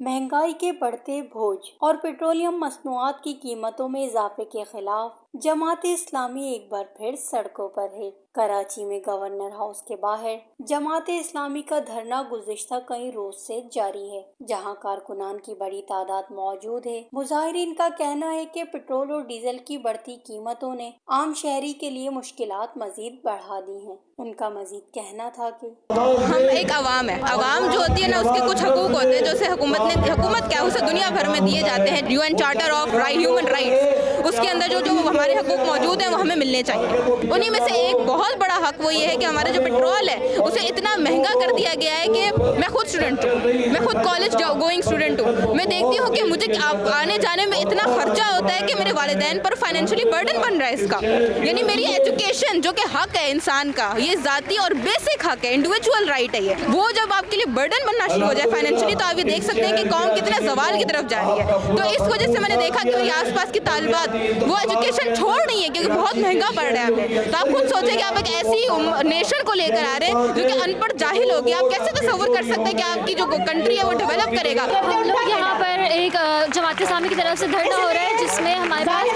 महंगाई के बढ़ते बोझ और पेट्रोलियम मसनूआत की कीमतों में इजाफे के खिलाफ जमात इस्लामी एक बार फिर सड़कों पर है। कराची में गवर्नर हाउस के बाहर जमात इस्लामी का धरना गुज़िश्ता कई रोज से जारी है, जहां कारकुनान की बड़ी तादाद मौजूद है। मुजाहिरीन का कहना है कि पेट्रोल और डीजल की बढ़ती कीमतों ने आम शहरी के लिए मुश्किलात मजीद बढ़ा दी हैं। उनका मजीद कहना था कि हम एक अवाम है, अवाम जो होती है ना, उसके कुछ हकूक होते हैं जो उसे हुकूमत क्या उसे दुनिया भर में दिए जाते हैं। UN charter of human rights, उसके अंदर जो हमारे हकूक मौजूद हैं वो हमें मिलने चाहिए। उन्हीं में से एक बहुत बड़ा हक वो ये है कि हमारा जो पेट्रोल है उसे इतना महंगा कर दिया गया है कि मैं खुद स्टूडेंट हूँ, मैं खुद कॉलेज गोइंग स्टूडेंट हूँ। मैं देखती हूँ कि मुझे आने जाने में इतना खर्चा होता है कि मेरे वालिदैन पर फाइनेंशियली बर्डन बन रहा है इसका। यानी मेरी एजुकेशन जो कि हक है इंसान का, ये ज़ाती और बेसिक हक है, इंडिविजुअल राइट है, ये वो जब आपके लिए बर्डन बनना शुरू हो जाए फाइनेंशियली, तो आप ये देख सकते हैं कि कौम कितने सवाल की तरफ जा रही है। तो इस वजह से मैंने देखा कि मेरी आसपास की तालिबात वो एजुकेशन छोड़ रही है क्योंकि बहुत महंगा पड़ रहा है हमें। तो आप खुद सोचें कि आप एक ऐसी नेशन को लेकर आ रहे हैं जो कि अनपढ़ जाहिल हो गया। आप कैसे तसव्वुर कर सकते हैं कि आपकी जो कंट्री है वो डेवलप करेगा। हम लोग यहाँ पर एक जमात इस्लामी की तरफ से धरना हो रहा है, जिसमें हमारे पास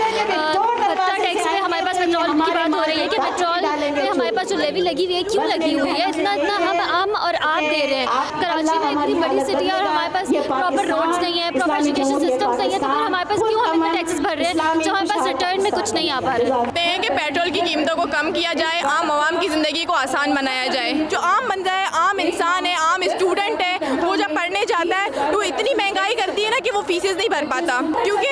भत्ता टैक्स में हमारे पास पेट्रोल की बात हो रही है कि पेट्रोल में हमारे पास जो लेवी लगी हुई है क्यों लगी हुई है, इतना हम और आप दे रहे हैं। कराची में इतनी बड़ी सिटी है और हमारे पास प्रॉपर रोड्स नहीं है, प्रॉपर एजुकेशन सिस्टम्स नहीं है, तो फिर हमारे पास क्यों हम इतना टैक्सेस भर रहे हैं जो हमारे पास रिटर्न में कुछ नहीं आ पा रहा है। कि पेट्रोल की कीमतों को कम किया जाए, आम आवाम की ज़िंदगी को आसान बनाया जाए। जो आम बंदा है, आम इंसान है, आम स्टूडेंट है, वो जब पढ़ने जाता है तो इतनी महंगाई करती है ना कि वो फीसेस नहीं भर पाता, क्योंकि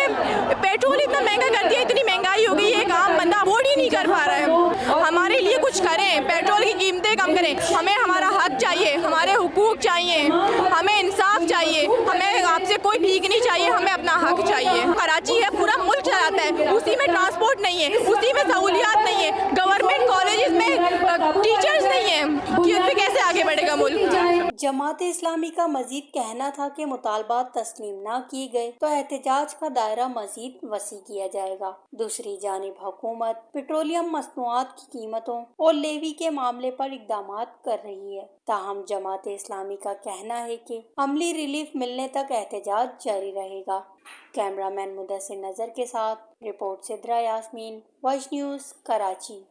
पेट्रोल इतना महंगा कर दिया, इतनी महंगाई हो गई है, एक आम बंदा अफोर्ड ही नहीं कर पा रहा है। हमारे लिए कुछ करें, पेट्रोल की कीमतें कम करें। हमें हमारा हक चाहिए, हमारे हुकूक चाहिए, हमें इंसाफ चाहिए, हमें आपसे कोई भीख नहीं चाहिए, हमें अपना हक चाहिए। कराची है, पूरा मुल्क चलाता है, उसी में ट्रांसपोर्ट नहीं है, उसी में सहूलियात नहीं है, गवर्नमेंट कॉलेजेस में टीचर्स नहीं है, कि कैसे आगे बढ़ेगा मुल्क। जमात इस्लामी का मजीद कहना था कि मुतालबात तस्लीम न किए गए तो एहतजाज का दायरा मजीद वसी किया जाएगा। दूसरी जानिब हुकूमत पेट्रोलियम मसनूआत की कीमतों और लेवी के मामले पर इक़दामात कर रही है। ताहम जमात इस्लामी का कहना है कि अमली रिलीफ मिलने तक एहतजाज जारी रहेगा। कैमरामैन मुदस्सिर नजर के साथ report Sidra Yasmeen, voice news, Karachi.